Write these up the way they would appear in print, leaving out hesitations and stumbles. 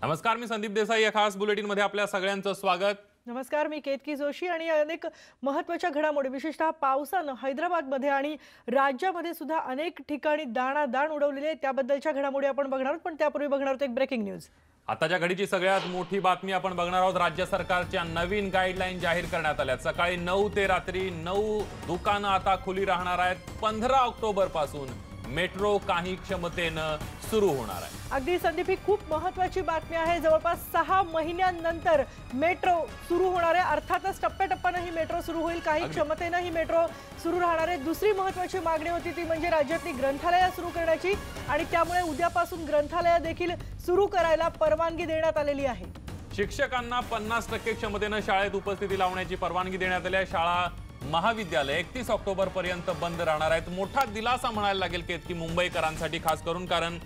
नमस्कार, मी संदीप देसाई या खास बुलेटिन मध्ये आपल्या सगळ्यांचं स्वागत। नमस्कार, मी केतकी जोशी आणि अनेक महत्त्वाच्या घडामोडी विशेषतः पावसानं हैदराबादमध्ये आणि राज्यामध्ये सुद्धा अनेक ठिकाणी दाणादाण उडवलेली आहे। त्याबद्दलच्या घडामोडी आपण बघणार आहोत, पण त्यापूर्वी बघणार आहोत एक ब्रेकिंग न्यूज। आताच्या घडीची सगळ्यात मोठी बातमी आपण बघणार आहोत। राज्य सरकारच्या नवीन गाईडलाईन जाहीर करण्यात आल्या। सकाळी 9 ते रात्री 9 दुकानं आता खुली राहणार आहेत। 15 ऑक्टोबर पासून मेट्रो काही क्षमतेनं सुरू होणार आहे। अगदी संदीप, ही खूप महत्त्वाची बातमी आहे। जवळपास 6 महिन्यांनंतर मेट्रो सुरू होणार आहे। अर्थातच टप्प्याटप्प्याने ही मेट्रो सुरू होईल, काही क्षमतेनं ही मेट्रो सुरू राहणार आहे। दुसरी महत्त्वाची मागणी होती ती म्हणजे राज्यातली ग्रंथालये सुरू करण्याची, आणि त्यामुळे उद्यापासून ग्रंथालये देखील सुरू करायला परवानगी देण्यात आलेली आहे। शिक्षकांना 50% क्षमतेनं शाळेत उपस्थिती लावण्याची परवानगी देण्यात आली आहे। शाळा महाविद्यालय 31 ऑक्टोबर पर्यंत बंद राहणार आहेत। मोठा दिलासा म्हणायला लागेल की मुंबईकरांसाठी, खास करून कारण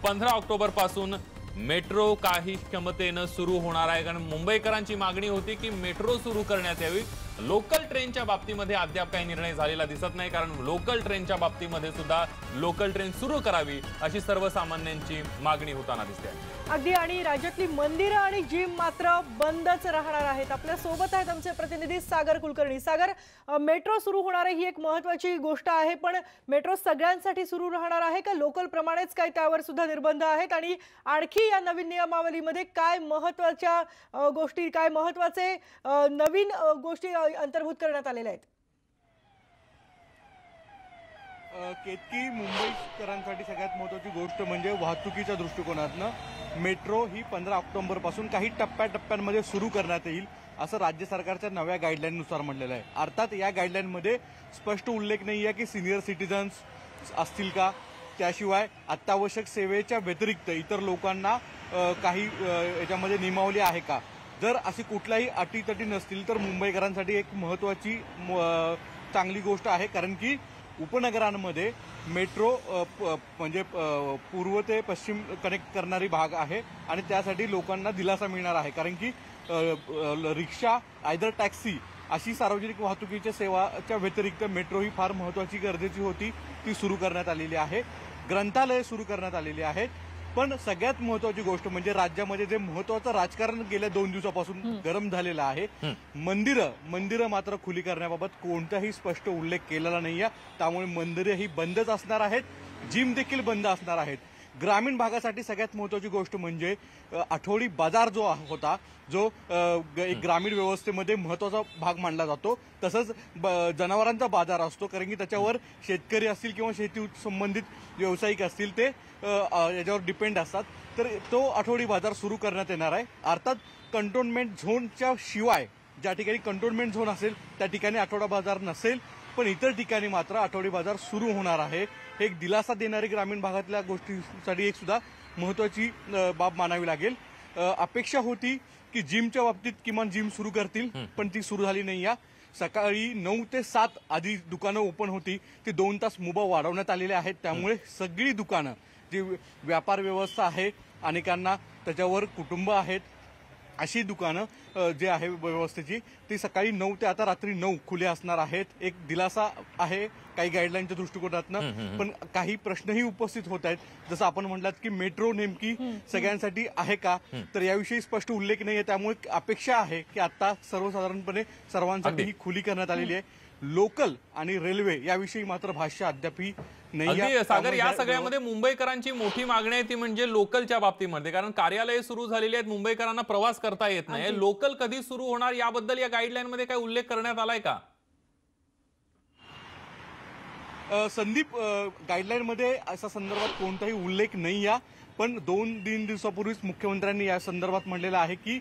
15 ऑक्टोबर पासून मेट्रो काही क्षमतेनं सुरू होणार आहे। कारण मुंबईकरांची मागणी होती की मेट्रो सुरू करण्यात यावी। लोकल ट्रेनच्या बाबतीमध्ये अद्याप काही निर्णय झालेला दिसत नाही, कारण लोकल ट्रेनच्या बाबतीमध्ये सुद्धा लोकल ट्रेन सुरू करावी अशी सर्वसामान्यांची मागणी होताना दिसते। अगदी, आणि राज्यातली मंदिरं आणि जिम मात्र बंदच राहणार आहेत। आपल्या सोबत आहेत आमचे प्रतिनिधी सागर कुलकर्णी। सागर, मेट्रो सुरू होणार आहे ही एक महत्त्वाची गोष्ट आहे, पण मेट्रो सगळ्यांसाठी सुरू राहणार आहे का? लोकल प्रमाणेच काय त्यावर सुद्धा निर्बंध आहेत? आणि आणखी या नवीन नियमावलीमध्ये काय महत्त्वाच्या गोष्टी, काय महत्त्वाचे नवीन गोष्टी अंतर्भूत करण्यात आलेल्या आहेत? केतकी, मुंबईकरांसाठी सगळ्यात महत्त्वाची गोष्ट म्हणजे वाहतुकीच्या दृष्टिकोनातनं मेट्रो ही 15 ऑक्टोबर पासून काही टप्प्याटप्प्यांमध्ये सुरू करण्यात येईल असं राज्य सरकारच्या नव्या गाईडलाईननुसार म्हटलेलं आहे। अर्थात या गाईडलाईनमध्ये स्पष्ट उल्लेख नाही आहे की सिनियर सिटीजन्स असतील का, त्याशिवाय अत्यावश्यक सेवेच्या व्यतिरिक्त इतर लोकांना काही याच्यामध्ये नियमावली आहे का। जर अशी कुठल्याही अटीतटी नसतील तर मुंबईकरांसाठी एक महत्त्वाची चांगली गोष्ट आहे, कारण की उपनगरांमध्ये मेट्रो म्हणजे पूर्व ते पश्चिम कनेक्ट करणारी भाग आहे आणि त्यासाठी लोकांना दिलासा मिळणार आहे, कारण की रिक्षा, आयदर टॅक्सी अशी सार्वजनिक वाहतुकीच्या सेवाच्या व्यतिरिक्त मेट्रो ही फार महत्त्वाची, गरजेची होती, ती सुरू करण्यात आलेली आहे। ग्रंथालये सुरू करण्यात आलेली आहेत। पण सगळ्यात महत्त्वाची गोष्ट म्हणजे राज्यामध्ये जे महत्त्वाचं राजकारण गेल्या 2 दिवसापासून गरम झालेलं आहे, मंदिरं मात्र खुली करण्याबाबत कोणताही स्पष्ट उल्लेख केलेला नाहीये। त्यामुळे मंदिरं ही बंदच असणार आहेत, जिम देखील बंद असणार आहेत। ग्रामीण भागासाठी सगळ्यात महत्त्वाची गोष्ट म्हणजे आठवडी बाजार जो होता, जो एक ग्रामीण व्यवस्थेमध्ये महत्त्वाचा भाग मानला जातो, तसंच जनावरांचा बाजार असतो, कारण की त्याच्यावर शेतकरी असतील किंवा शेती संबंधित व्यावसायिक असतील ते याच्यावर डिपेंड असतात, तर तो आठवडी बाजार सुरू करण्यात येणार आहे। अर्थात कंटोनमेंट झोनच्या शिवाय ज्या ठिकाणी कंटोनमेंट झोन असेल त्या ठिकाणी आठवडा बाजार नसेल, पण इतर ठिकाणी मात्र आठवडी बाजार सुरू होणार आहे। हे एक दिलासा देणारी ग्रामीण भागातल्या गोष्टीसाठी एक सुद्धा महत्त्वाची बाब मानावी लागेल। अपेक्षा होती की जिमच्या बाबतीत किमान जिम सुरू करतील, पण ती सुरू झाली नाही। सकाळी 9 ते 7 आधी दुकानं ओपन होती, ती 2 तास मुभा वाढवण्यात आलेले आहेत। त्यामुळे सगळी दुकानं, जी व्यापार व्यवस्था आहे, अनेकांना त्याच्यावर कुटुंब आहेत, अशी दुकानं जे आहे व्यवस्थेची, ती सकाळी 9 ते आता रात्री 9 खुले असणार आहेत। एक दिलासा आहे काही गाईडलाईनच्या दृष्टिकोनातनं, पण काही प्रश्नही उपस्थित होत आहेत। जसं आपण म्हटलात की मेट्रो नेमकी सगळ्यांसाठी आहे का, तर याविषयी स्पष्ट उल्लेख नाहीये। त्यामुळे अपेक्षा आहे की आता सर्वसाधारणपणे सर्वांसाठी ही खुली करण्यात आलेली आहे। लोकल आणि रेल्वे याविषयी मात्र भाष्य अद्यापही नाही। सागर, या सगळ्यामध्ये मुंबईकरांची मोठी मागणी आहे ती म्हणजे लोकलच्या बाबतीमध्ये, कारण कार्यालये सुरू झालेली आहेत, मुंबईकरांना प्रवास करता येत नाही। लोकल कधी सुरू होणार याबद्दल या गाईडलाईन मध्ये काय उल्लेख करण्यात आलाय का? संदीप, गाईडलाईनमध्ये अशा संदर्भात कोणताही उल्लेख नाही आहे, पण 2-3 दिवसापूर्वीच मुख्यमंत्र्यांनी या संदर्भात म्हटलेलं आहे की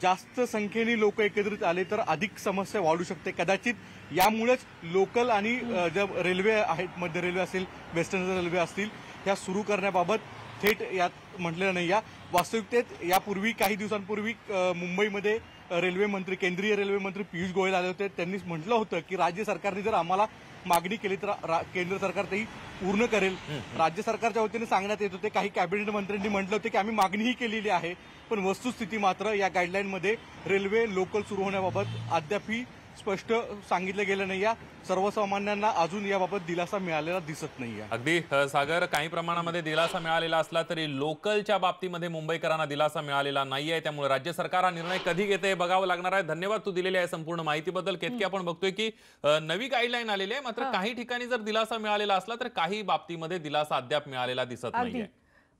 जास्त संख्येने लोक एकत्रित आले तर अधिक समस्या वाढू शकते। कदाचित यामुळेच लोकल आणि ज्या रेल्वे आहेत, मध्य रेल्वे असेल, वेस्टर्न रेल्वे असतील, ह्या सुरू करण्याबाबत थेट यात म्हटलेलं नाही आहे। वास्तविकतेत यापूर्वी काही दिवसांपूर्वी मुंबईमध्ये रेल्वे मंत्री, केंद्रीय रेल्वे मंत्री पियुष गोयल आले होते। त्यांनीच म्हटलं होतं की राज्य सरकारने जर आम्हाला मागणी केली तर केंद्र सरकार तेही पूर्ण करेल। राज्य सरकारच्या वतीने सांगण्यात येत होते, काही कॅबिनेट मंत्र्यांनी म्हटलं होतं की आम्ही मागणीही केलेली आहे, पण वस्तुस्थिती मात्र या गाईडलाईनमध्ये रेल्वे लोकल सुरू होण्याबाबत अद्यापही स्पष्ट सांगितलं गेलं नाही. सर्वसामान्यांना अजून याबाबत दिलासा मिळालेला दिसत नाहीये. अगदी सागर, काही प्रमाणामध्ये दिलासा मिळालेला असला तरी लोकलच्या बाबतीमध्ये मुंबईकरांना दिलासा मिळालेला नाहीये. त्यामुळे राज्य सरकार हा निर्णय कधी घेते बघावं लागणार आहे. धन्यवाद तू दिलेली आहे संपूर्ण माहितीबद्दल. केतकी, आपण बघतोय की नवी गाईडलाईन आलेली आहे, मात्र काही ठिकाणी जर दिलासा मिळालेला असला तर काही बाबतीमध्ये दिलासा अद्याप मिळालेला दिसत नाहीये.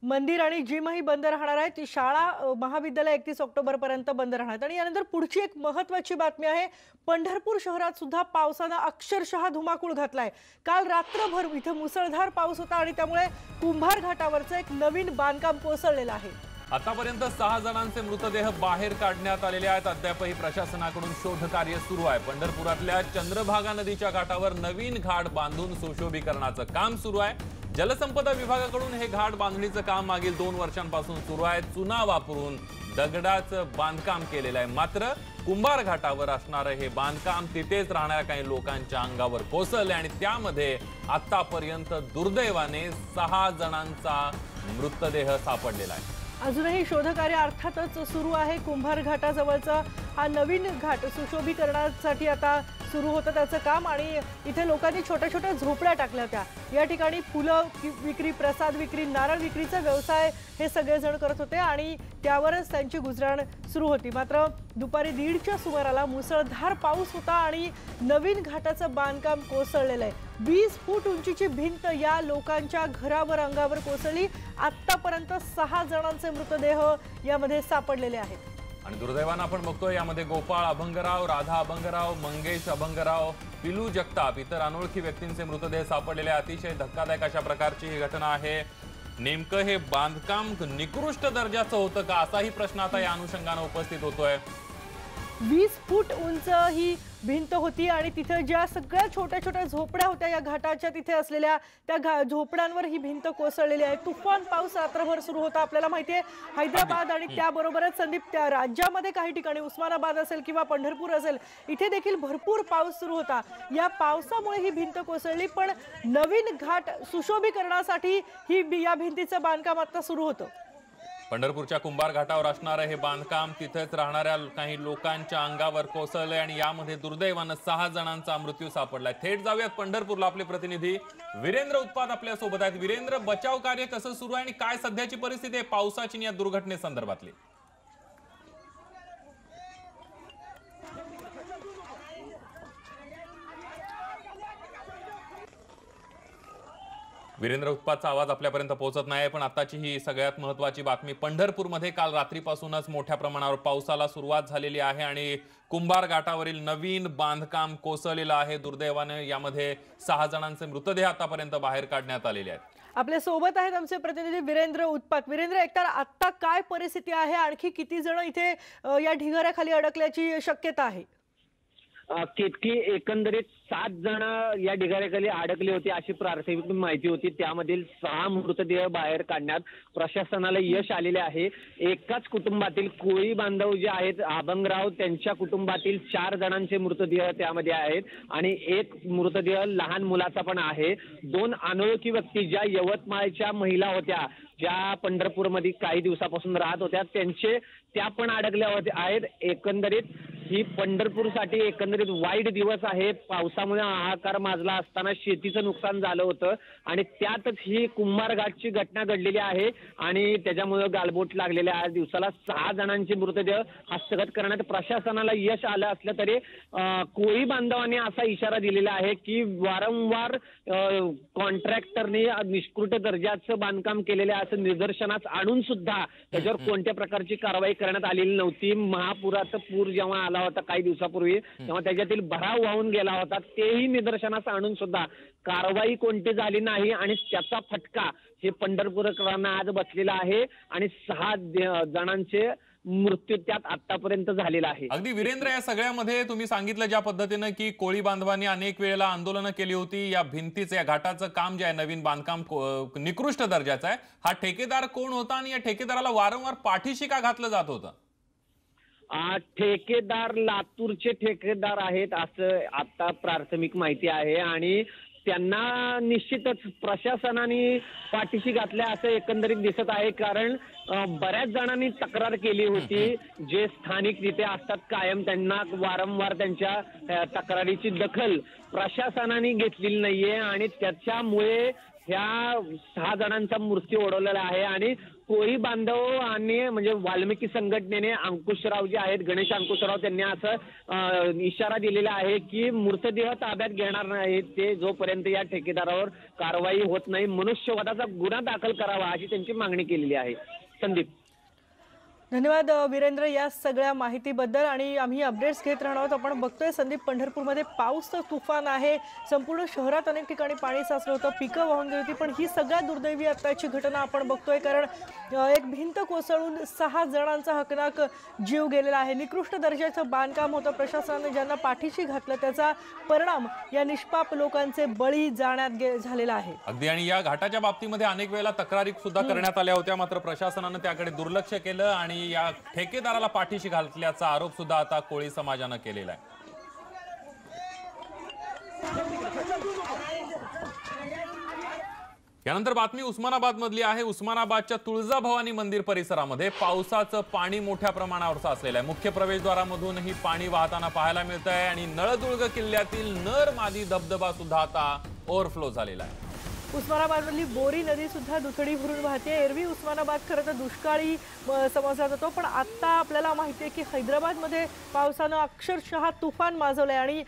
मंदिर आणि जिमही बंद राहणार आहे. ती शाळा महाविद्यालय 31 ऑक्टोबर पर्यंत बंद राहणार आहेत. आणि यानंतर पुढची एक महत्त्वाची बातमी आहे. पंढरपूर शहरात सुद्धा पावसानं अक्षरशः धुमाकूळ घातलाय. काल रात्रभर इथे मुसळधार पाऊस होता आणि त्यामुळे कुंभार घाटावरचं एक नवीन बांधकाम कोसळलेलं आहे. आतापर्यंत 6 जणांचे मृतदेह बाहेर काढण्यात आलेले आहेत. अद्यापही प्रशासनाकडून शोध कार्य सुरू आहे. पंढरपुरातल्या चंद्रभागा नदीच्या घाटावर नवीन घाट बांधून सुशोभीकरणाचं काम सुरू आहे. जलसंपदा विभागाकडून हे घाट बांधणीचं काम मागील 2 वर्षांपासून सुरू आहे. चुना वापरून दगडाचं बांधकाम केलेलं आहे. मात्र कुंभार घाटावर असणारं हे बांधकाम तिथेच राहणाऱ्या काही लोकांच्या अंगावर कोसळले आणि त्यामध्ये आतापर्यंत दुर्दैवाने 6 जणांचा मृतदेह सापडलेला आहे. अजूनही शोधकार्य अर्थातच सुरू आहे. कुंभार घाटाजवळचा हा नवीन घाट सुशोभीकरणासाठी आता सुरू होतं त्याचं काम. आणि इथे लोकांनी छोट्या छोट्या झोपड्या टाकल्या होत्या. या ठिकाणी फुलं विक्री, प्रसाद विक्री, नारळ विक्रीचा व्यवसाय हे सगळेजण करत होते आणि त्यावरच त्यांची गुजराण सुरू होती. मात्र दुपारी 1:30च्या सुमाराला मुसळधार पाऊस होता आणि नवीन घाटाचं बांधकाम कोसळलेलं आहे. 20 फूट उंचीची भिंत या लोकांच्या घरावर, अंगावर कोसळली. आतापर्यंत 6 जणांचे मृतदेह यामध्ये सापडलेले आहेत. आणि दुर्दैवानं आपण बघतोय यामध्ये गोपाळ अभंगराव, राधा अभंगराव, मंगेश अभंगराव, पिलू जगताप, इतर अनोळखी व्यक्तींचे मृतदेह सापडलेले. अतिशय धक्कादायक अशा प्रकारची ही घटना आहे. नेमकं हे बांधकाम निकृष्ट दर्जाचं होतं का, असाही प्रश्न आता या अनुषंगाने उपस्थित होतोय. 20 फूट उंच ही भिंत होती आणि तिथे ज्या सगळ्या छोट्या छोट्या झोपड्या होत्या या घाटाच्या तिथे असलेल्या त्या झोपड्यांवर ही भिंत कोसळलेली आहे. तुफान पाऊस रात्रभर सुरू होता. आपल्याला माहिती आहे हैदराबाद आणि त्याबरोबरच संदीप त्या राज्यामध्ये काही ठिकाणी उस्मानाबाद असेल किंवा पंढरपूर असेल इथे देखील भरपूर पाऊस सुरू होता. या पावसामुळे ही भिंत कोसळली. पण नवीन घाट सुशोभीकरणासाठी ही या भिंतीचं बांधकाम आता सुरू होतं. पंढरपूरच्या कुंभार घाटावर असणारं हे बांधकाम तिथेच राहणाऱ्या काही लोकांच्या अंगावर कोसळलंय आणि यामध्ये दुर्दैवानं 6 जणांचा मृत्यू सापडलाय. थेट जाऊयात पंढरपूरला. आपले प्रतिनिधी वीरेंद्र उत्पात आपल्या सोबत आहेत. वीरेंद्र, बचाव कार्य कसं सुरू आहे आणि काय सध्याची परिस्थिती आहे पावसाची या दुर्घटनेसंदर्भातली? वीरेंद्र उत्पातचा आवाज आपल्यापर्यंत पोहोचत नाही, पण आताची ही सगळ्यात महत्त्वाची बातमी. पंढरपूरमध्ये काल रात्रीपासूनच मोठ्या प्रमाणावर पावसाला सुरुवात झालेली आहे आणि कुंभार घाटावरील नवीन बांधकाम कोसळलेलं आहे. दुर्दैवाने यामध्ये 6 जणांचे मृतदेह आतापर्यंत बाहेर काढण्यात आलेले आहेत. आपल्या सोबत आहेत आमचे प्रतिनिधी वीरेंद्र उत्पात. वीरेंद्र, एकतर आता काय परिस्थिती आहे, आणखी किती जण इथे या ढिगाऱ्याखाली अडकल्याची शक्यता आहे? केतकी, एकंदरीत 7 जण या ढिगाऱ्याखाली अडकले होते अशी प्राथमिक माहिती होती. त्यामधील 6 मृतदेह बाहेर काढण्यात प्रशासनाला यश आलेले आहे. एकाच कुटुंबातील कोळी बांधव जे आहेत अभंगराव, त्यांच्या कुटुंबातील 4 जणांचे मृतदेह त्यामध्ये आहेत आणि एक मृतदेह लहान मुलाचा पण आहे. 2 अनोळखी व्यक्ती ज्या यवतमाळच्या महिला होत्या, ज्या पंढरपूरमध्ये काही दिवसापासून राहत होत्या, त्या पण अडकल्या होत्या आहेत. एकंदरीत ही पंढरपूरसाठी एकंदरीत वाईट दिवस आहे. पावसामुळे हाहाकार माजला असताना शेतीचं नुकसान झालं होतं आणि त्यातच ही कुंभार घाटची घटना घडलेली आहे आणि त्याच्यामुळे गालबोट लागलेल्या आज दिवसाला 6 जणांचे मृतदेह हस्तगत करण्यात प्रशासनाला यश आलं असलं तरी कोळी बांधवांनी असा इशारा दिलेला आहे की वारंवार कॉन्ट्रॅक्टरने निष्कृत दर्जाचं बांधकाम केलेलं आहे असं निदर्शनास आणून सुद्धा त्याच्यावर कोणत्या प्रकारची कारवाई करण्यात आलेली नव्हती. महापुराचा पूर जेव्हा आला होता काही दिवसापूर्वी तेव्हा त्याच्यातील भराव वाहून गेला होता, तेही निदर्शनास आणून सुद्धा कारवाई कोणती झाली नाही आणि त्याचा फटका हे पंढरपूरकरांना आज बसलेला आहे आणि 6 जणांचे मृत्यू त्यात आतापर्यंत झालेला आहे. अगदी वीरेंद्र, या सगळ्यामध्ये तुम्ही सांगितलं ज्या पद्धतीनं की कोळी बांधवांनी अनेक वेळेला आंदोलनं केली होती. या भिंतीचं, या घाटाचं काम जे आहे नवीन बांधकाम निकृष्ट दर्जाचं आहे. हा ठेकेदार कोण होता आणि या ठेकेदाराला वारंवार पाठीशी का घातलं जात होतं? ठेकेदार लातूरचे ठेकेदार आहेत असं आता प्राथमिक माहिती आहे आणि त्यांना निश्चितच प्रशासनाने पाठीशी घातल्या असं एकंदरीत दिसत आहे. कारण बऱ्याच जणांनी तक्रार केली होती, जे स्थानिक तिथे असतात कायम, त्यांना वारंवार त्यांच्या तक्रारीची दखल प्रशासनाने घेतलेली नाहीये आणि त्याच्यामुळे ह्या 6 जणांचा मृत्यू ओढवलेला आहे. आणि कोळी बांधव आणि म्हणजे वाल्मिकी संघटनेने अंकुशराव जे आहेत, गणेश अंकुशराव, त्यांनी असं इशारा दिलेला आहे की मृतदेह ताब्यात घेणार नाहीत ते जोपर्यंत या ठेकेदारावर कारवाई होत नाही. मनुष्यवधाचा गुन्हा दाखल करावा अशी त्यांची मागणी केलेली आहे. संदीप. धन्यवाद वीरेंद्र या सगळ्या माहितीबद्दल. आणि आम्ही अपडेट्स घेत राहणार आहोत. आपण बघतोय संदीप, पंढरपूरमध्ये पाऊस तर तुफान आहे, संपूर्ण शहरात अनेक ठिकाणी पाणी साचलं होतं, पिकं वाहून गेली होती. पण ही सगळ्यात दुर्दैवी आत्ताची घटना आपण बघतोय, कारण एक भिंत कोसळून 6 जणांचा हकनाक जीव गेलेला आहे. निकृष्ट दर्जाचं बांधकाम होतं. प्रशासनाने ज्यांना पाठीशी घातलं त्याचा परिणाम या निष्पाप लोकांचे बळी जाण्यात झालेला आहे. अगदी. आणि या घाटाच्या बाबतीमध्ये अनेक वेळेला तक्रारी सुद्धा करण्यात आल्या होत्या, मात्र प्रशासनानं त्याकडे दुर्लक्ष केलं आणि या ठेकेदाराला पाठीशी घातल्याचा आरोप सुद्धा आता कोळी समाजानं केलेला आहे. यानंतर बातमी उस्मानाबाद मधली आहे. उस्मानाबादच्या तुळजाभवानी मंदिर परिसरामध्ये पावसाचं पाणी मोठ्या प्रमाणावर साचलेलं आहे. मुख्य प्रवेशद्वारामधूनही पाणी वाहताना पाहायला मिळत आहे आणि नळदुर्ग किल्ल्यातील नर मादी धबधबा सुद्धा आता ओव्हरफ्लो झालेला आहे. उस्मानाबादमधली बोरी नदी सुद्धा दुथडी भरून वाहते. एरवी उस्मानाबाद खरं तर दुष्काळी समजला जातो, पण आता आपल्याला माहिती आहे की हैदराबादमध्ये पावसानं अक्षरशः तुफान माजवलंय आणि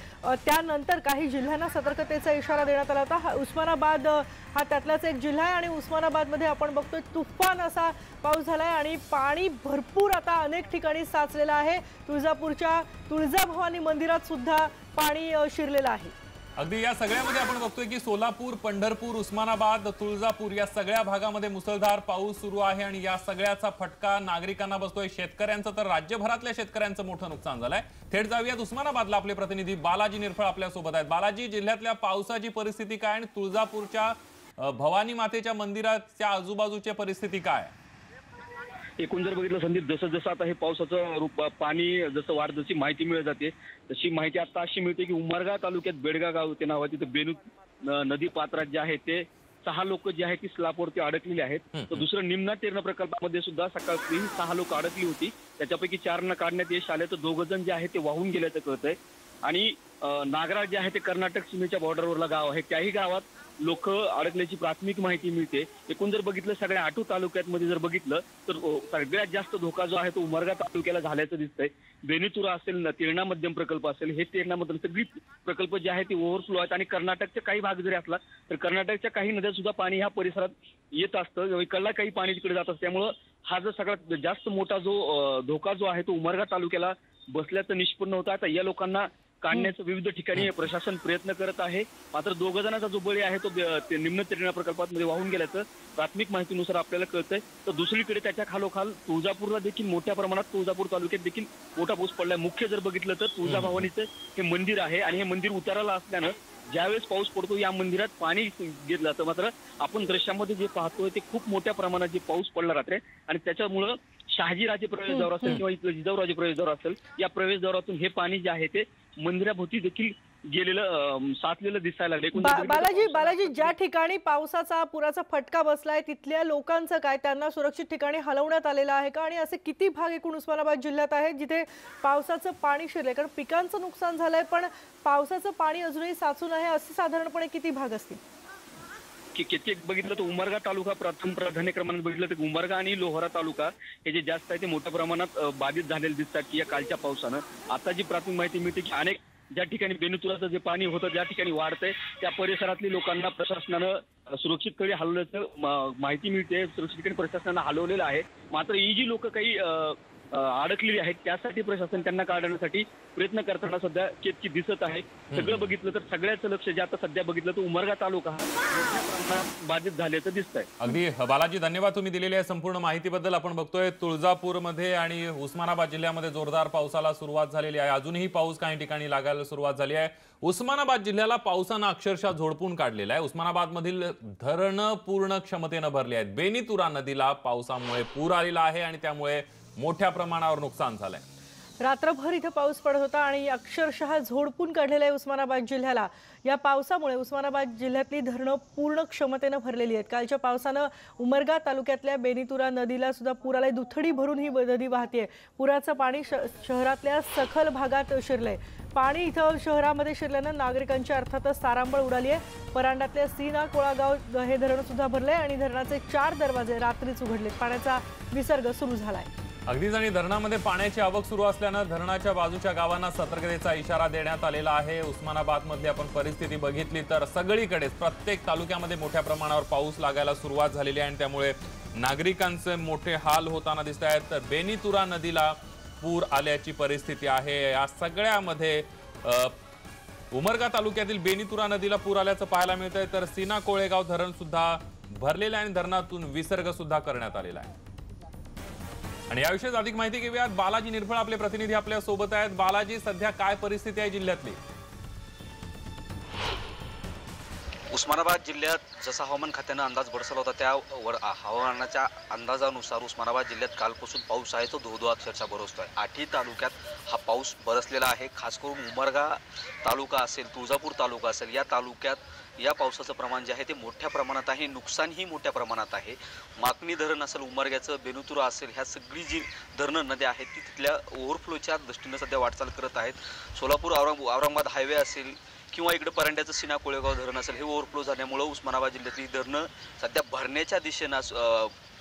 त्यानंतर काही जिल्ह्यांना सतर्कतेचा इशारा देण्यात आला होता. उस्मानाबाद हा त्यातलाच एक जिल्हा आहे आणि उस्मानाबादमध्ये आपण बघतोय तुफान असा पाऊस झालाय आणि पाणी भरपूर आता अनेक ठिकाणी साचलेलं आहे. तुळजापूरच्या तुळजाभवानी मंदिरात सुद्धा पाणी शिरलेलं आहे. अगदी. या सगळ्यामध्ये आपण बघतोय की सोलापूर, पंढरपूर, उस्मानाबाद, तुळजापूर या सगळ्या भागामध्ये मुसळधार पाऊस सुरू आहे आणि या सगळ्याचा फटका नागरिकांना बसतोय. शेतकऱ्यांचं तर राज्यभरातल्या शेतकऱ्यांचं मोठं नुकसान झालंय. थेट जाऊयात उस्मानाबादला. आपले प्रतिनिधी बालाजी निरफळ आपल्या सोबत आहेत. बालाजी, जिल्ह्यातल्या पावसाची परिस्थिती काय आणि तुळजापूरच्या भवानी मातेच्या मंदिराच्या आजूबाजूची परिस्थिती काय? एकूण जर बघितलं संदीप, जसं जसं आता हे पावसाचं रूप पाणी जसं वाढ जशी माहिती मिळत जाते तशी माहिती आता अशी मिळते की उमरगा तालुक्यात बेडगा गाव ते नाव आहे, तिथे बेनू नदी पात्रात जे आहे ते 6 लोक जे आहेत ती स्लॅबवरती अडकलेली आहेत. तर दुसरं निम्ना तेरणा प्रकल्पामध्ये सुद्धा सकाळी 6 लोक अडकली होती. त्याच्यापैकी 4 काढण्यात यश आले, तर 2 जण जे आहे ते वाहून गेल्याचं कळतंय. आणि नागरा जे आहे ते कर्नाटक सीमेच्या बॉर्डरवरला गाव आहे, त्याही गावात लोक अडकल्याची प्राथमिक माहिती मिळते. एकूण जर बघितलं सगळ्या 8 तालुक्यामध्ये जर बघितलं तर सगळ्यात जास्त धोका जो आहे तो उमरगा तालुक्याला झाल्याचं दिसतंय. बेनीतुरा असेल, तेरणा मध्यम प्रकल्प असेल, हे तेरणा मध्यम सगळी प्रकल्प जे आहे ते ओव्हरफ्लो आहेत. आणि कर्नाटकचे काही भाग जरी असला तर कर्नाटकच्या काही नद्या सुद्धा पाणी ह्या परिसरात येत असतं, इकडला काही पाणी तिकडे जात असतं. त्यामुळं हा जो सगळ्यात जास्त मोठा जो धोका जो आहे तो उमरगा तालुक्याला बसल्याचं निष्पन्न होतं. आता या लोकांना काढण्याचं विविध ठिकाणी प्रशासन प्रयत्न करत आहे. मात्र 2 जणांचा जो बळी आहे तो निम्न तेरणा प्रकल्पामध्ये वाहून गेल्याचं प्राथमिक माहितीनुसार आपल्याला कळतंय. तर दुसरीकडे त्याच्या खालोखाल तुळजापूरला देखील मोठ्या प्रमाणात, तुळजापूर तालुक्यात देखील मोठा पाऊस पडलाय. मुख्य जर बघितलं तर तुळजाभवानीचं हे मंदिर आहे आणि हे मंदिर उताराला असल्यानं ज्यावेळेस पाऊस पडतो या मंदिरात पाणी घेतलं जातं. मात्र आपण दृश्यामध्ये जे पाहतोय ते खूप मोठ्या प्रमाणात जे पाऊस पडला रात्री आणि त्याच्यामुळं शहाजीराजे प्रवेशद्वार असेल किंवा इथलं जिजाऊराजे प्रवेशद्वार असेल, या प्रवेशद्वारातून हे पाणी जे आहे ते मंदिराभोवती देखील गेलेलं साचलेलं दिसायला लागले. बालाजी, ज्या ठिकाणी पावसाचा पुराचा फटका बसलाय तिथल्या लोकांचं काय, त्यांना सुरक्षित ठिकाणी हलवण्यात आलेलं आहे का? आणि असे किती भाग एकूण उस्मानाबाद जिल्ह्यात आहेत जिथे पावसाचं पाणी शिरलंय? कारण पिकांचं नुकसान झालंय पण पावसाचं पाणी अजूनही साचून आहे, असे साधारणपणे किती भाग असतील? कित्येक बघितलं तर उमरगा तालुका प्रथम प्राधान्य क्रमांक बघितलं तर उमरगा आणि लोहारा तालुका हे जे जास्त आहे ते मोठ्या प्रमाणात बाधित झालेले दिसतात की या कालच्या पावसानं. आता जी प्राथमिक माहिती मिळते की अनेक ज्या ठिकाणी बेनीतुराचं जे पाणी होतं ज्या ठिकाणी वाढतंय त्या परिसरातली लोकांना प्रशासनानं सुरक्षितकडे हलवल्याचं माहिती मिळते. सुरक्षित ठिकाणी प्रशासनानं हलवलेलं आहे. मात्र ही जी लोक काही अडकलेली आहेत त्यासाठी प्रशासन त्यांना काढण्यासाठी प्रयत्न करताना सध्या केतकी दिसत आहे. सगळं बघितलं तर सगळ्याचं लक्ष जे आता सध्या बघितलं तर उमरगा तालुका मोठ्या प्रमाणात बाधित झाल्याचं दिसतंय. अगदी बालाजी, धन्यवाद तुम्ही दिलेल्या संपूर्ण माहितीबद्दल. आपण बघतोय तुळजापूरमध्ये आणि उस्मानाबाद जिल्ह्यामध्ये जोरदार पावसाला सुरुवात झालेली आहे. अजूनही पाऊस काही ठिकाणी लागायला सुरुवात झाली आहे. उस्मानाबाद जिल्ह्याला पावसानं अक्षरशः झोडपून काढलेलं आहे. उस्मानाबादमधील धरणं पूर्ण क्षमतेनं भरली आहेत. बेनीतुरा नदीला पावसामुळे पूर आलेला आहे आणि त्यामुळे मोठ्या प्रमाणावर नुकसान झालंय. रात्रभर इथं पाऊस पडत होता आणि अक्षरशः झोडपून काढलेलं आहे उस्मानाबाद जिल्ह्याला। या पावसामुळे उस्मानाबाद जिल्ह्यातली धरणं पूर्ण क्षमतेनं भरलेली आहेत। कालच्या पावसानं उमरगा तालुक्यातल्या बेनीतुरा नदीला सुद्धा पूर आलाय। दुथडी भरून ही नदी वाहतेय। पुराचं पाणी शहरातल्या सखल भागात शिरलंय। पाणी इथं शहरामध्ये शिरल्यानं नागरिकांची अर्थातच तारांबळ उडाली आहे। परांडातल्या सीना कोळागाव हे धरण सुद्धा भरले आणि धरणाचे 4 दरवाजे रात्रीच उघडलेत। पाण्याचा विसर्ग सुरू झालाय। अगदीच आणि धरणामध्ये पाण्याची आवक सुरू असल्यानं धरणाच्या बाजूच्या गावांना सतर्कतेचा इशारा देण्यात आलेला आहे। उस्मानाबादमधली आपण परिस्थिती बघितली तर सगळीकडेच प्रत्येक तालुक्यामध्ये मोठ्या प्रमाणावर पाऊस लागायला सुरुवात झालेली आहे आणि त्यामुळे नागरिकांचे मोठे हाल होताना दिसत आहेत। तर बेनीतुरा नदीला पूर आल्याची परिस्थिती आहे। या सगळ्यामध्ये उमरगा तालुक्यातील बेनीतुरा नदीला पूर आल्याचं पाहायला मिळतंय। तर सीना कोळेगाव धरण सुद्धा भरलेलं आहे आणि धरणातून विसर्ग सुद्धा करण्यात आलेला आहे। आणि याविषयी अधिक माहिती घेऊयात। बालाजी निर्भळ आपले प्रतिनिधी आपल्या सोबत आहेत। बालाजी, सध्या काय परिस्थिती आहे जिल्ह्यातली? उस्मानाबाद जिल्ह्यात जसा हवामान खात्यानं अंदाज बरसला होता त्या हवामानाच्या अंदाजानुसार उस्मानाबाद जिल्ह्यात कालपासून पाऊस आहे तो धो-धो अक्षरशः बरसतोय। 8ही तालुक्यात हा पाऊस बरसलेला आहे। खास करून उमरगा तालुका असेल, तुळजापूर तालुका असेल, या तालुक्यात या पावसाचं प्रमाण जे आहे ते मोठ्या प्रमाणात आहे। नुकसानही मोठ्या प्रमाणात आहे। माकणी धरण असेल, उमरग्याचं बेनीतुरा असेल, ह्या सगळी जी धरणं नद्या आहेत ती तिथल्या ओव्हरफ्लोच्या दृष्टीनं सध्या वाटचाल करत आहेत। सोलापूर औरंगाबाद हायवे असेल किंवा इकडे परांड्याचं सीना कोळेगाव धरण असेल, हे ओव्हरफ्लो झाल्यामुळे उस्मानाबाद जिल्ह्यातली धरणं सध्या भरण्याच्या दिशेनं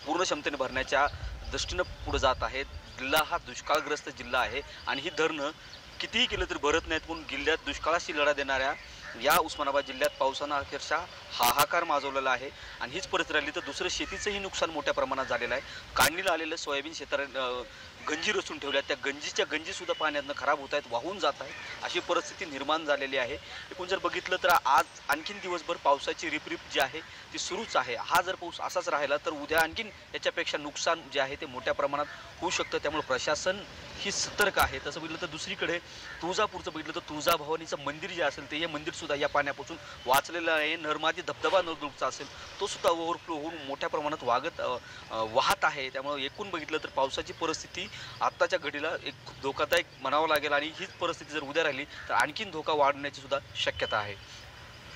पूर्ण क्षमतेने भरण्याच्या दृष्टीनं पुढे जात आहेत। जिल्हा हा दुष्काळग्रस्त जिल्हा आहे आणि ही धरणं कितीही केलं तरी भरत नाहीत। म्हणून जिल्ह्यात दुष्काळाशी लढा देणाऱ्या या उस्मानाबाद जिल्ह्यात पावसानं अक्षरशः हाहाकार माजवलेला आहे आणि हीच परिस्थिती राहिली तर दुसरं शेतीचंही नुकसान मोठ्या प्रमाणात झालेलं आहे। काढणीला आलेलं सोयाबीन शेतावर गंजी रचून ठेवल्या, त्या गंजीच्या गंजी सुद्धा पाण्यातनं खराब होत आहेत, वाहून जात आहेत, अशी परिस्थिती निर्माण झालेली आहे। एकूण जर बघितलं तर आज आणखीन दिवसभर पावसाची रिपरिप जी आहे ती सुरूच आहे। हा जर पाऊस असाच राहिला तर उद्या आणखीन याच्यापेक्षा नुकसान जे आहे ते मोठ्या प्रमाणात होऊ शकतं। त्यामुळे प्रशासन ही सतर्क आहे। तसं बघितलं तर दुसरीकडे तुळजापूरचं बघितलं तर तुळजाभवानीचं मंदिर जे असेल ते हे मंदिर सुद्धा या पाण्यापासून वाचलेलं आहे। नर्मदा धबधबा नळदुर्गचा असेल तो सुद्धा ओव्हरफ्लो होऊन मोठ्या प्रमाणात वाहत आहे। त्यामुळे एकूण बघितलं तर पावसाची परिस्थिती आत्ताच्या घडीला एक खूप धोकादायक म्हणावं लागेल आणि हीच परिस्थिती जर उद्या राहिली तर आणखीन धोका वाढण्याची सुद्धा शक्यता आहे।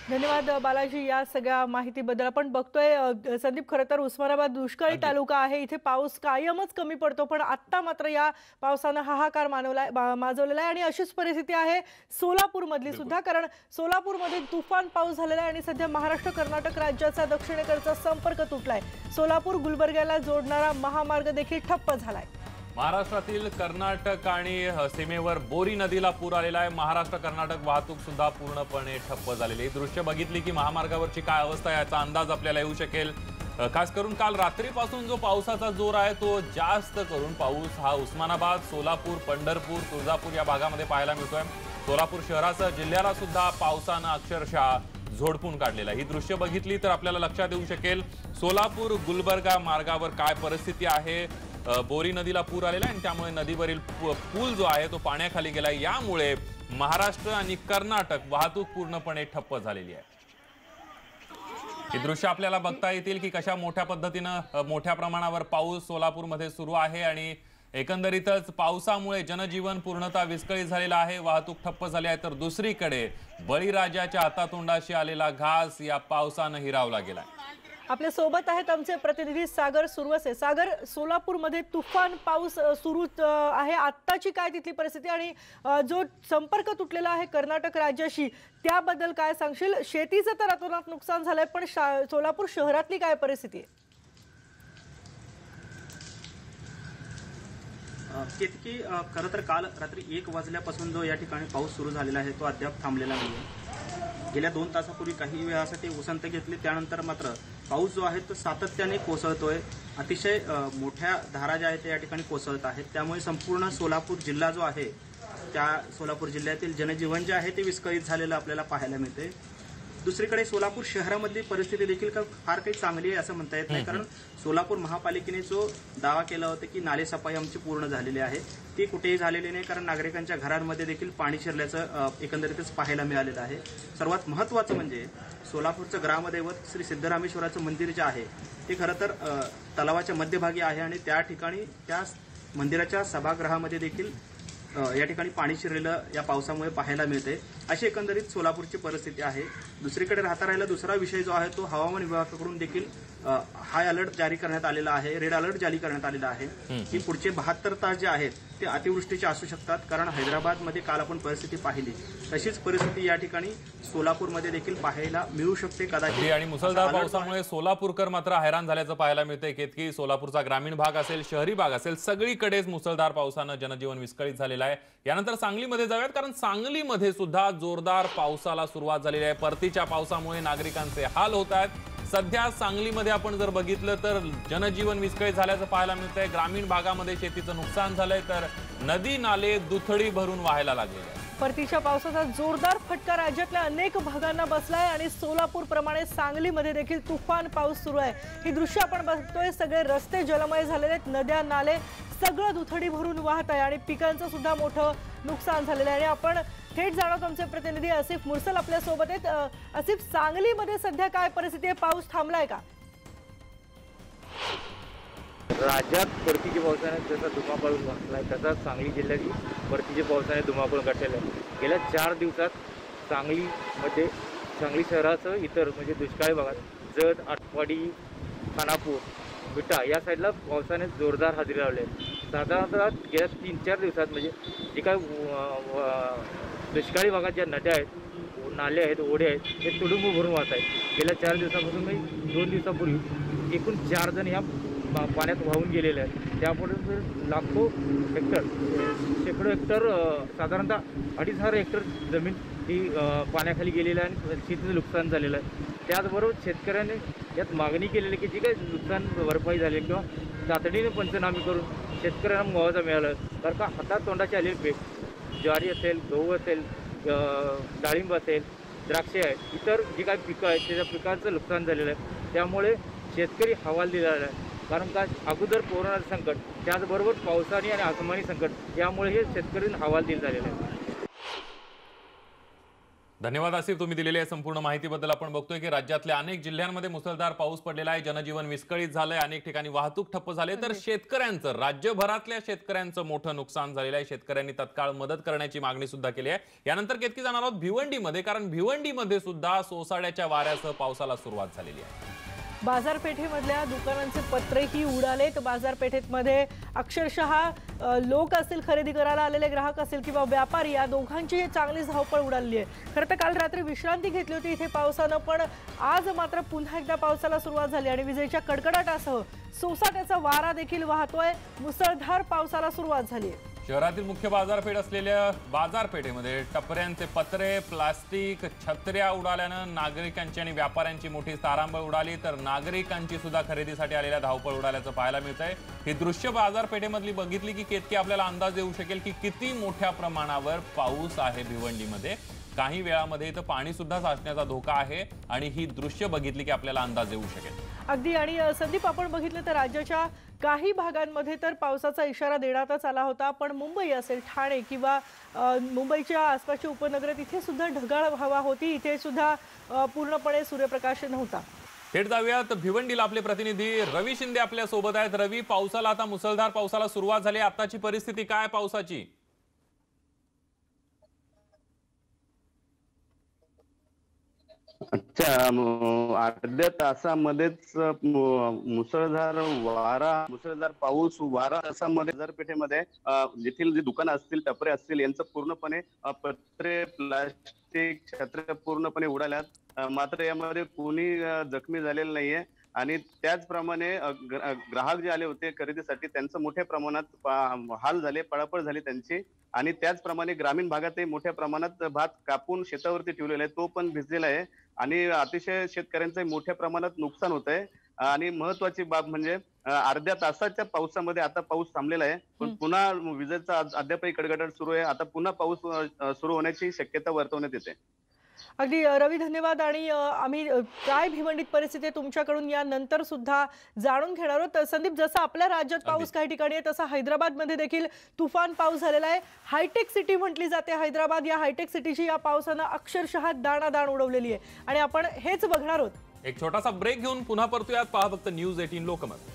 धन्यवाद बालाजी या सगळ्या माहितीबद्दल। आपण बघतोय संदीप, खरं तर उस्मानाबाद दुष्काळी तालुका आहे, इथे पाऊस कायमच कमी पडतो, पण आता मात्र या पावसानं हाहाकार माजवलेला आहे। आणि अशीच परिस्थिती आहे सोलापूर मधली सुद्धा, कारण सोलापूरमध्ये तुफान पाऊस झालेला आहे आणि सध्या महाराष्ट्र कर्नाटक राज्याचा दक्षिणेकडचा संपर्क तुटलाय। सोलापूर गुलबर्ग्याला जोडणारा महामार्ग देखील ठप्प झालाय। महाराष्ट्रातील कर्नाटक आणि सीमेवर बोरी नदीला पूर आलेला आहे। महाराष्ट्र कर्नाटक वाहतूक सुद्धा पूर्णपणे ठप्प झालेली आहे। दृश्य बघितली की महामार्गावरची काय अवस्था आहे याचा अंदाज आपल्याला येऊ शकेल। खास करून काल रात्रीपासून जो पावसाचा जोर आहे तो जास्त करून पाऊस हा उस्मानाबाद, सोलापूर, पंढरपूर, तुळजापूर या भागामध्ये पाहायला मिळतोय। सोलापूर शहरासह जिल्ह्याला सुद्धा पावसानं अक्षरशः झोडपून काढलेला। ही दृश्य बघितली तर आपल्याला लक्षात येऊ शकेल सोलापूर गुलबर्गा मार्गावर काय परिस्थिती आहे। बोरी नदीला पूर आलेला आहे आणि त्यामुळे नदीवरील पूल जो आहे तो पाण्याखाली गेलाय। यामुळे महाराष्ट्र आणि कर्नाटक वाहतूक पूर्णपणे ठप्प झालेली आहे। ही दृश्य आपल्याला बघता येतील की कशा मोठ्या पद्धतीनं मोठ्या प्रमाणावर पाऊस सोलापूरमध्ये सुरू आहे आणि एकंदरीतच पावसामुळे जनजीवन पूर्णतः विस्कळीत झालेलं आहे, वाहतूक ठप्प झाली आहे। तर दुसरीकडे बळीराजाच्या हातातोंडाशी आलेला घास या पावसानं हिरावला गेलाय। आपल्या सोबत आहेत आमचे प्रतिनिधी सागर सुरवसे। सागर, सोलापूरमध्ये तुफान पाऊस सुरू आहे, आत्ताची काय तिथली परिस्थिती आणि जो संपर्क तुटलेला आहे कर्नाटक राज्याशी त्याबद्दल काय सांगशील? शेतीचं तर अतोनात नुकसान झालंय, पण सोलापूर शहरातली काय परिस्थिती आहे? केतकी, खरं तर काल रात्री 1 वाजल्यापासून जो या ठिकाणी पाऊस सुरू झालेला आहे तो अद्याप थांबलेला नाही। गेल्या 2 तासापूर्वी काही वेळासाठी उसंत घेतली, त्यानंतर मात्र पाऊस जो आहे तो सातत्याने कोसळतोय। अतिशय मोठ्या धारा ज्या आहेत त्या या ठिकाणी कोसळत आहेत। त्यामुळे संपूर्ण सोलापूर जिल्हा जो आहे त्या सोलापूर जिल्ह्यातील जनजीवन जे आहे ते विस्कळीत झालेलं आपल्याला पाहायला मिळते। दुसरीकडे सोलापूर शहरामधली परिस्थिती देखील फार काही चांगली आहे असं म्हणता येत नाही, कारण सोलापूर महापालिकेने जो दावा केला होता की नाले सफाई आमची पूर्ण झालेली आहे ती कुठेही झालेली नाही, कारण नागरिकांच्या घरांमध्ये देखील पाणी शिरल्याचं एकंदरीतच पाहायला मिळालेलं आहे। सर्वात महत्त्वाचं म्हणजे सोलापूरचं ग्रामदैवत श्री सिद्धरामेश्वराचं मंदिर जे आहे ते खरं तर तलावाच्या मध्यभागी आहे आणि त्या ठिकाणी त्या मंदिराच्या सभागृहामध्ये देखील या ठिकाणी पाणी शिरलेलं या पावसामुळे पाहायला मिळते. अशी एकंदरीत सोलापूरची परिस्थिती आहे. दुसरीकडे राहता राहिला दुसरा विषय जो आहे तो हवामान विभागाकडून देखील हाय अलर्ट जारी करण्यात आलेला आहे, रेड अलर्ट जारी करण्यात आलेला आहे की पुढचे 72 तास जे आहेत ते अतिवृष्टीचे असू शकतात. कारण हैदराबादमध्ये काल आपण परिस्थिती पाहिली, तशीच परिस्थिती या ठिकाणी सोलापूरमध्ये देखील पाहायला मिळू शकते कदाचित. आणि मुसळधार पावसामुळे सोलापूरकर मात्र हैराण झाल्याचं पाहायला मिळतंय. केतकी सोलापूरचा ग्रामीण भाग असेल, शहरी भाग असेल, सगळीकडेच मुसळधार पावसानं जनजीवन विस्कळीत झालेलं आहे. यानंतर सांगलीमध्ये जाऊयात, कारण सांगलीमध्ये सुद्धा जोरदार पावसाला सुरुवात झालेली आहे. परतीच्या पावसामुळे नागरिकांचे हाल होत आहेत. सध्या सांगलीमध्ये आपण जर बघितलं तर जनजीवन विस्कळीत झाल्याचं पाहायला मिळतंय. ग्रामीण भागामध्ये शेतीचं नुकसान झालंय, तर नदी नाले दुथडी भरून वाहायला लागलेले आहेत. परतीच्या पावसाचा जोरदार फटका राज्यातल्या अनेक भागांना बसलाय आणि सोलापूर प्रमाणे सांगलीमध्ये देखील तुफान पाऊस सुरू आहे. ही दृश्य आपण बघतोय, सगळे रस्ते जलमय झालेले आहेत, नद्या नाले सगळं दुथडी भरून वाहत आहे आणि पिकांचं सुद्धा मोठं नुकसान झालेलं आहे. आणि आपण थेट जाणवतो, आमचे प्रतिनिधी आसिफ मुरसल आपल्या सोबत आहेत. आसिफ, सांगलीमध्ये सध्या काय परिस्थिती आहे? पाऊस थांबलाय का? राज्यात परतीच्या पावसाने जसा धुमाकूळ घातलाय तसाच सांगली जिल्ह्यातही परतीच्या पावसाने धुमाकूळ घातलेला आहे. गेल्या 4 दिवसात सांगलीमध्ये, सांगली शहरासह इतर म्हणजे दुष्काळी भागात जत, आटपाडी, खानापूर, विटा या साईडला पावसाने जोरदार हजेरी लावली आहे. साधारणतः गेल्या 3-4 दिवसात म्हणजे जे काय दुष्काळी भागात ज्या नद्या आहेत, नाले आहेत, ओढे आहेत, हे तुडुंब भरून वाहत आहेत. गेल्या 4 दिवसापासून म्हणजे 2 दिवसापूर्वी एकूण 4 जण ह्या पाण्यात वाहून गेलेले आहेत. त्यामुळे लाखो हेक्टर, शेकडो हेक्टर, साधारणतः 2,500 हेक्टर जमीन ही पाण्याखाली गेलेली आहे आणि शेतीचं नुकसान झालेलं आहे. त्याचबरोबर शेतकऱ्यांनी यात मागणी केलेली की जी काही नुकसान भरपाई झाली किंवा तातडीने पंचनामे करून शेतकऱ्यांना मुआवजा मिळाला. कारण का हातात तोंडाची आलेली पीक, ज्वारी असेल, गहू असेल, डाळिंब असेल, द्राक्षे आहेत, इतर जी काही पिकं आहेत त्याच्या पिकांचं नुकसान झालेलं आहे. त्यामुळे शेतकरी हवालदिल झालेला आहे. कारण का अगोदर कोरोनाचं संकट, त्याचबरोबर पावसाने आणि आसमानी संकट, यामुळे हे शेतकरी हवालदिल झालेले आहे. धन्यवाद आसिफ, तुम्ही दिलेल्या संपूर्ण माहितीबद्दल. आपण बघतोय की राज्यातल्या अनेक जिल्ह्यांमध्ये मुसळधार पाऊस पडलेला आहे, जनजीवन विस्कळीत झालंय, अनेक ठिकाणी वाहतूक ठप्प झाले, तर शेतकऱ्यांचं, राज्यभरातल्या शेतकऱ्यांचं मोठं नुकसान झालेलं आहे. शेतकऱ्यांनी तत्काळ मदत करण्याची मागणी सुद्धा केली आहे. यानंतर केतकी जाणार आहोत भिवंडीमध्ये, कारण भिवंडीमध्ये सुद्धा सोसाट्याच्या वाऱ्यासह पावसाला सुरुवात झालेली आहे. बाजारपेठेमधल्या दुकानांचे पत्रेही उडालेत. बाजारपेठेमध्ये अक्षरशः लोक असतील, खरेदी करायला आलेले ग्राहक असतील किंवा व्यापारी, या दोघांची चांगलीच धावपळ उडाली आहे. खरं तर काल रात्री विश्रांती घेतली होती इथे पावसानं, पण आज मात्र पुन्हा एकदा पावसाला सुरुवात झाली आणि विजेच्या कडकडाटासह सोसाट्याचा वारा देखील वाहतोय. मुसळधार पावसाला सुरुवात झाली आहे. शहरातील मुख्य बाजारपेठ असलेल्या बाजारपेठेमध्ये टपऱ्यांचे पत्रे, प्लास्टिक, छत्र्या उडाल्यानं नागरिकांची आणि व्यापाऱ्यांची मोठी तारांबळ उडाली, तर नागरिकांची सुद्धा खरेदीसाठी आलेल्या धावपळ उडाल्याचं पाहायला मिळतंय. ही दृश्य बाजारपेठेमधली बघितली की केतकी आपल्याला अंदाज येऊ शकेल की किती मोठ्या प्रमाणावर पाऊस आहे भिवंडीमध्ये. काही वेळामध्ये इथं पाणी सुद्धा साचण्याचा धोका आहे आणि ही दृश्य बघितली की आपल्याला अंदाज येऊ शकेल. अगदी. आणि संदीप, आपण बघितलं तर राज्याच्या काही भागांमध्ये तर पावसाचा इशारा देण्यातच आला होता, पण मुंबई असेल, ठाणे किंवा मुंबईच्या आसपासची उपनगरे, तिथे सुद्धा ढगाळ हवा होती, इथे सुद्धा पूर्णपणे सूर्यप्रकाश नव्हता. थेट जाऊयात भिवंडीला. आपले प्रतिनिधी रवी शिंदे आपल्या सोबत आहेत. रवी, पावसाला आता मुसळधार पावसाला सुरुवात झाली, आताची परिस्थिती काय पावसाची? अच्छा, अर्ध्या तासामध्येच मुसळधार पाऊस, वारा तासामध्ये बाजारपेठेमध्ये येथील जे दुकानं असतील, टपरे असतील, यांचं पूर्णपणे पत्रे, प्लास्टिक, छत्र्या पूर्णपणे उडाल्यात. मात्र यामध्ये कोणी जखमी झालेलं नाहीये. आणि त्याचप्रमाणे ग्राहक जे आले होते खरेदीसाठी त्यांचं मोठ्या प्रमाणात हाल झाले, पळापळ झाली त्यांची. आणि त्याचप्रमाणे ग्रामीण भागातही मोठ्या प्रमाणात भात कापून शेतावरती ठेवलेला आहे, तो पण भिजलेला आहे आणि अतिशय शेतकऱ्यांचं मोठ्या प्रमाणात नुकसान होत आहे. आणि महत्वाची बाब म्हणजे अर्ध्या तासाच्या पावसामध्ये आता पाऊस थांबलेला आहे, पण पुन्हा विजेचा अद्यापही कडकडाट सुरू आहे. आता पुन्हा पाऊस सुरू होण्याची शक्यता वर्तवण्यात येते. अगदी रवी, धन्यवाद. आणि आम्ही काय भिवंडीत परिस्थिती आहे तुमच्याकडून यानंतर सुद्धा जाणून घेणार आहोत. संदीप, जसं आपल्या राज्यात पाऊस काही ठिकाणी आहे, तसा हैदराबादमध्ये देखील तुफान पाऊस झालेला आहे. हायटेक सिटी म्हटली जाते हैदराबाद. या हायटेक सिटीची या पावसानं अक्षरशः दाणादाण उडवलेली आहे आणि आपण हेच बघणार आहोत. एक छोटासा ब्रेक घेऊन पुन्हा परतूयात. पहा फक्त न्यूज 18 लोकमत.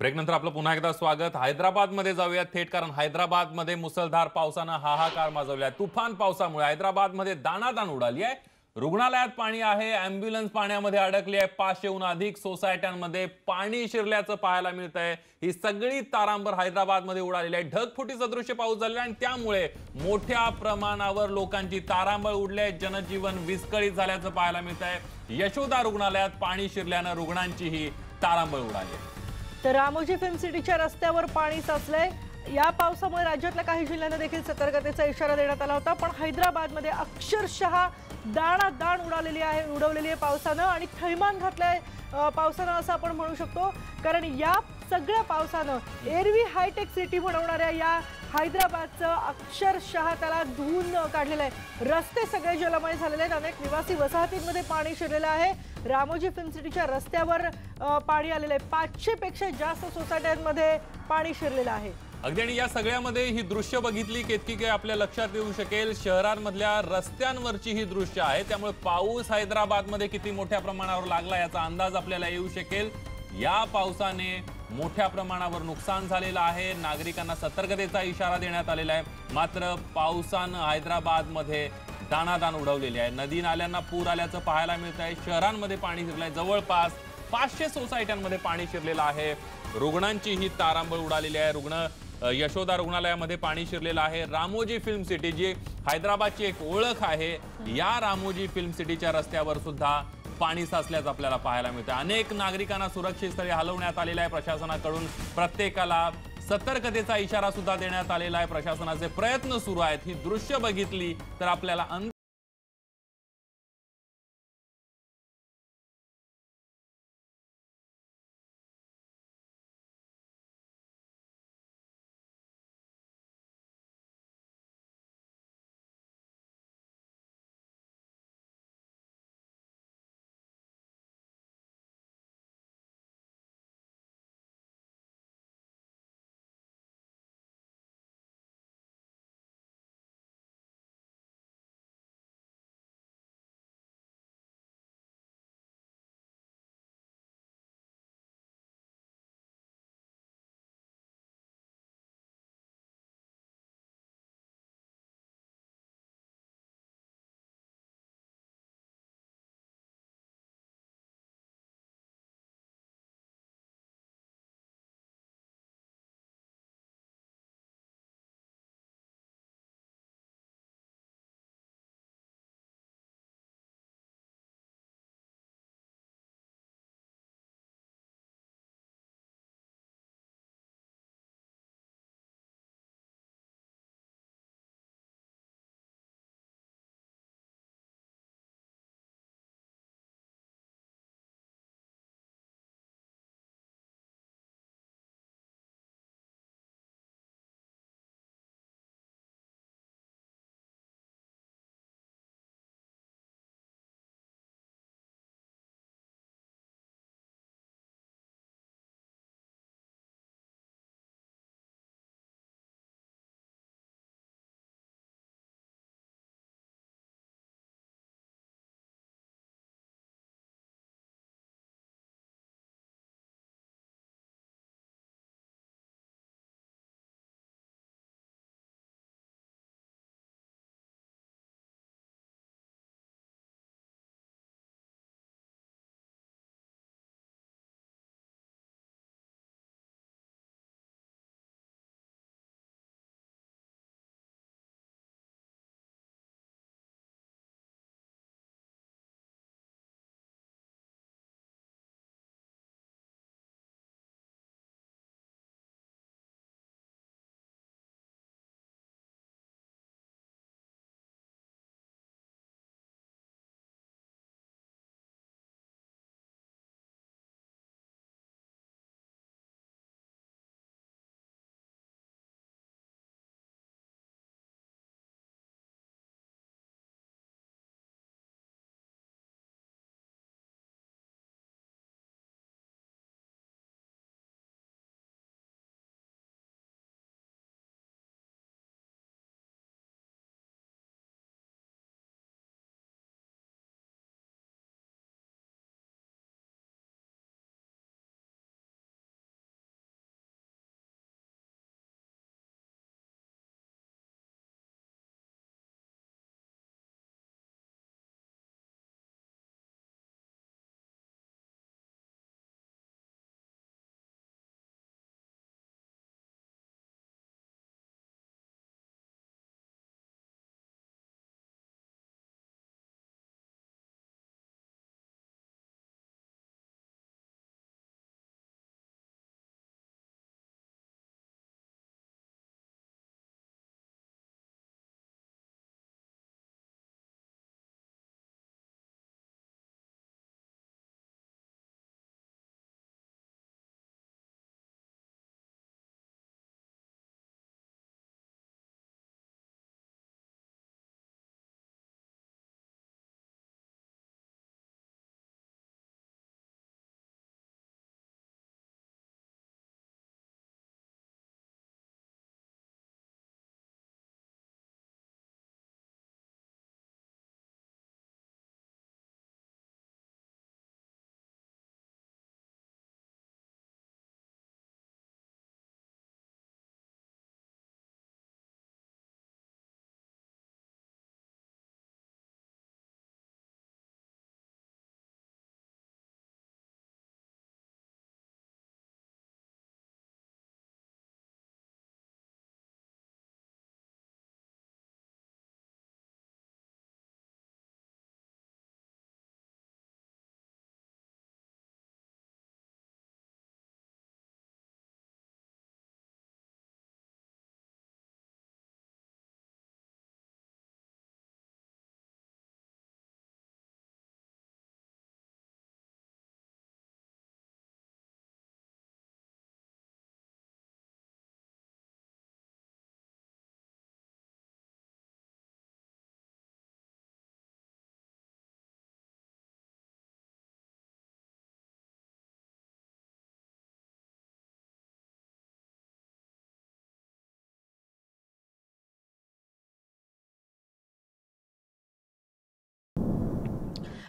ब्रेकनंतर आपलं पुन्हा एकदा स्वागत. हैदराबादमध्ये जाऊया थेट, कारण हैदराबादमध्ये मुसळधार पावसानं हाहाकार माजवलाय. तुफान पावसामुळे हैदराबादमध्ये दाणादाण उडाली आहे. रुग्णालयात पाणी आहे, अँब्युलन्स पाण्यामध्ये अडकली आहे. 500हून अधिक सोसायट्यांमध्ये पाणी शिरल्याचं पाहायला मिळत आहे. ही सगळी तारांबर हैदराबादमध्ये उडालेली आहे. ढगफुटी सदृश्य पाऊस झालेला आहे आणि त्यामुळे मोठ्या प्रमाणावर लोकांची तारांबळ उडली आहे. जनजीवन विस्कळीत झाल्याचं पाहायला मिळत आहे. यशोदा रुग्णालयात पाणी शिरल्यानं रुग्णांचीही तारांबळ उडाली आहे. तर रामोजी फिल्म सिटीच्या रस्त्यावर पाणी साचलंय. या पावसामुळे राज्यातल्या काही जिल्ह्यांना देखील सतर्कतेचा इशारा देण्यात आला होता, पण हैदराबादमध्ये अक्षरशः दाणादाण उडवलेली आहे पावसानं आणि थैमान घातलंय पावसानं असं आपण म्हणू शकतो. कारण या सगळ्या पावसानं एरवी हायटेक सिटी बनवणाऱ्या या हैदराबादचं अक्षरशः त्याला धुवून काढलेलं आहे. रस्ते सगळे जलमय झालेले आहेत. अनेक निवासी वसाहतींमध्ये पाणी शिरलेलं आहे. रामोजी फिल्म सिटीच्या रस्त्यावर पाणी आलेलं आहे. 500 पेक्षा जास्त सोसायट्यांमध्ये पाणी शिरलेलं आहे. अगदी, आणि या सगळ्यामध्ये ही दृश्य बघितली केतकी काय आपल्या लक्षात येऊ शकेल. शहरांमधल्या रस्त्यांवरची ही दृश्य आहे. त्यामुळे पाऊस हैदराबादमध्ये किती मोठ्या प्रमाणावर लागला याचा अंदाज आपल्याला येऊ शकेल. या पावसाने मोठ्या प्रमाणावर नुकसान झालेलं आहे. नागरिकांना सतर्कतेचा इशारा देण्यात आलेला आहे. मात्र पावसानं हैदराबादमध्ये दाणादाण उडवलेली आहे. नदी नाल्यांना पूर आल्याचं पाहायला मिळत आहे. शहरांमध्ये पाणी शिरलंय. जवळपास 500 सोसायट्यांमध्ये पाणी शिरलेलं आहे. रुग्णांची ही तारांबळ उडालेली आहे. यशोदा रुग्णालयामध्ये पाणी शिरलेलं आहे. रामोजी फिल्म सिटी जी हैदराबादची एक ओळख आहे, या रामोजी फिल्म सिटीच्या रस्त्यावर सुद्धा पाणी साचल्याचं आपल्याला पाहायला मिळतं. अनेक नागरिकांना सुरक्षित स्थळी हलवण्यात आलेलं आहे प्रशासनाकडून. प्रत्येकाला सतर्कतेचा इशारा सुद्धा देण्यात आलेला आहे. प्रशासनाचे प्रयत्न सुरू आहेत. ही दृश्य बघितली तर आपल्याला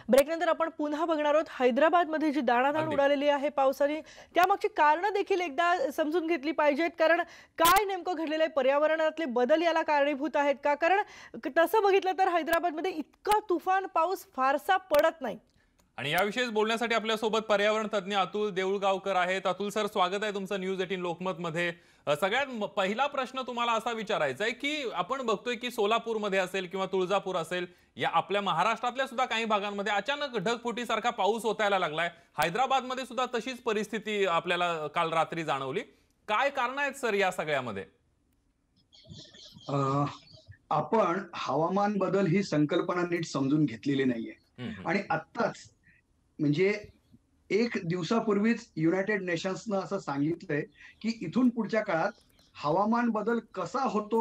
ब्रेकनंतर आपण पुन्हा बघणार आहोत हैदराबादमध्ये जी दाणादाण अगदी. उडालेली आहे पावसाने, त्यामागची कारणं देखील एकदा समजून घेतली पाहिजेत. कारण काय नेमकं घडलेलं आहे, पर्यावरणातले बदल याला कारणीभूत आहेत का? कारण तसं बघितलं तर हैदराबादमध्ये इतका तुफान पाऊस फारसा पडत नाही. आणि याविषयीच बोलण्यासाठी आपल्यासोबत पर्यावरण तज्ज्ञ अतुल देऊळगावकर आहेत. अतुल सर, स्वागत आहे तुमचं न्यूज 18 लोकमत मध्ये. सगळ्यात पहिला प्रश्न तुम्हाला असा विचारायचा आहे की आपण बघतोय की सोलापूरमध्ये असेल किंवा तुळजापूर असेल, या आपल्या महाराष्ट्रातल्या सुद्धा काही भागांमध्ये अचानक ढगफुटीसारखा पाऊस होतायला लागलाय. हैदराबादमध्ये सुद्धा तशीच परिस्थिती आपल्याला काल रात्री जाणवली. काय कारण आहेत सर या सगळ्यामध्ये? आपण हवामान बदल ही संकल्पना नीट समजून घेतलेली नाहीये. आणि आत्ताच म्हणजे एक दिवसापूर्वीच युनायटेड नेशन्सनं असं सांगितलंय की इथून पुढच्या काळात हवामान बदल कसा होतो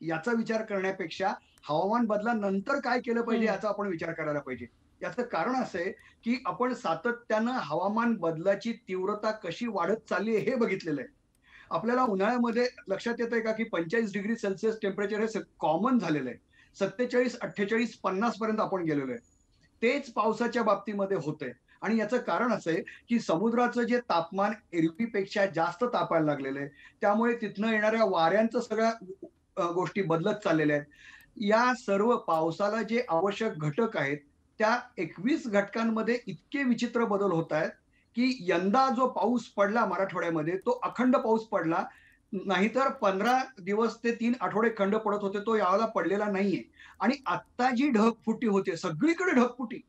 याचा विचार करण्यापेक्षा हवामान बदलानंतर काय केलं पाहिजे याचा आपण विचार करायला पाहिजे. याचं कारण असं आहे की आपण सातत्यानं हवामान बदलाची तीव्रता कशी वाढत चालली आहे हे बघितलेलं आहे. आपल्याला उन्हाळ्यामध्ये लक्षात येतंय का की 45 डिग्री सेल्सिअस टेम्परेचर हे कॉमन झालेलं आहे. 47, 48, 50 पर्यंत आपण गेलेलो आहे. तेच पावसाच्या बाबतीमध्ये होतंय. आणि याचं कारण असं आहे की समुद्राचं जे तापमान एरवीपेक्षा जास्त तापायला लागलेलं आहे, त्यामुळे तिथनं येणाऱ्या वाऱ्यांचं सगळ्या गोष्टी बदलत चाललेल्या आहेत. या सर्व पावसाला जे आवश्यक घटक आहेत त्या 21 घटकांमध्ये इतके विचित्र बदल होत आहेत की यंदा जो पाऊस पडला मराठवाड्यामध्ये तो अखंड पाऊस पडला, नाहीतर 15 दिवस ते 3 आठवडे खंड पडत होते, तो यावेळेला पडलेला नाहीये. आणि आत्ता जी ढगफुटी होते सगळीकडे ढगफुटी,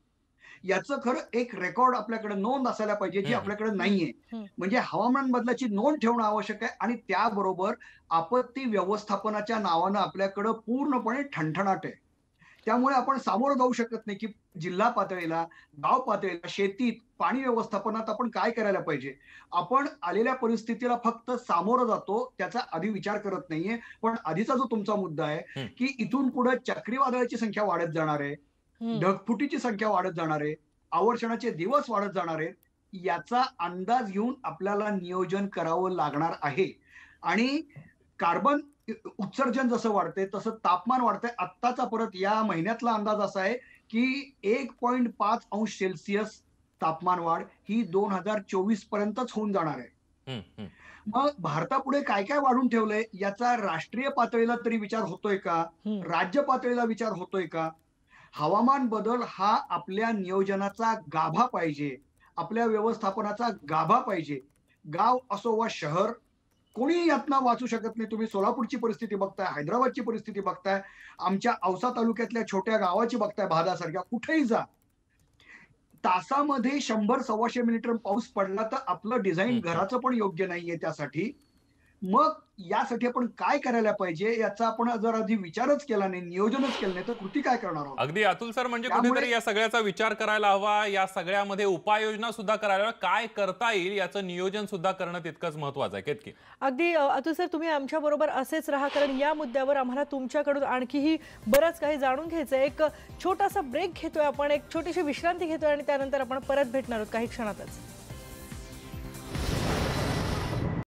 याचं खरं एक रेकॉर्ड आपल्याकडे नोंद असायला पाहिजे जी आपल्याकडे नाहीये. म्हणजे हवामान बदलाची नोंद ठेवणं आवश्यक आहे. आणि त्याबरोबर आपत्ती व्यवस्थापनाच्या नावानं आपल्याकडं पूर्णपणे ठणठणाट आहे. त्यामुळे आपण सामोरं जाऊ शकत नाही की जिल्हा पातळीला, गाव पातळीला, शेतीत, पाणी व्यवस्थापनात आपण काय करायला पाहिजे. आपण आलेल्या परिस्थितीला फक्त सामोरं जातो, त्याचा आधी विचार करत नाहीये. पण आधीचा जो तुमचा मुद्दा आहे की इथून पुढे चक्रीवादळाची संख्या वाढत जाणार आहे, ढगफुटीची संख्या वाढत जाणार आहे, आवर्षणाचे दिवस वाढत जाणार आहेत, याचा अंदाज घेऊन आपल्याला नियोजन करावं लागणार आहे. आणि कार्बन उत्सर्जन जसं वाढतंय तसं तापमान वाढतंय. आत्ताचा परत या महिन्यातला अंदाज असा आहे की 1.5 अंश सेल्सिअस तापमान वाढ ही 2024 पर्यंतच होऊन जाणार आहे. मग भारतापुढे काय काय वाढून ठेवलंय याचा राष्ट्रीय पातळीला तरी विचार होतोय का, राज्य पातळीला विचार होतोय का? हवामान बदल हा आपल्या नियोजनाचा गाभा पाहिजे, आपल्या व्यवस्थापनाचा गाभा पाहिजे. गाव असो वा शहर, कोणी यातनं वाचू शकत नाही. तुम्ही सोलापूरची परिस्थिती बघताय, हैदराबादची परिस्थिती बघताय, आमच्या औसा तालुक्यातल्या छोट्या गावाची बघताय, भादासारख्या, कुठेही जा, तासामध्ये 100-125 मिलीमीटर पाऊस पडला तर आपलं डिझाईन घराचं पण योग्य नाहीये त्यासाठी. मग यासाठी आपण काय करायला पाहिजे याचा आपण जर आधी विचारच केला नाही, नियोजनच केलं नाही तर कृती काय करणार आहोत. अगदी अतुल सर, म्हणजे कुठेतरी या सगळ्याचा विचार करायला हवा, या सगळ्यामध्ये उपाययोजना सुद्धा करायला हवा, काय करता येईल याचं नियोजन सुद्धा करणं तितकंच महत्वाचं आहे. केतकी, अगदी अतुल सर, तुम्ही आमच्या बरोबर असेच राहा, कारण या मुद्द्यावर आम्हाला तुमच्याकडून आणखीही बरंच काही जाणून घ्यायचं आहे. एक छोटासा ब्रेक घेतोय आपण, एक छोटीशी विश्रांती घेतोय आणि त्यानंतर आपण परत भेटणार आहोत काही क्षणातच.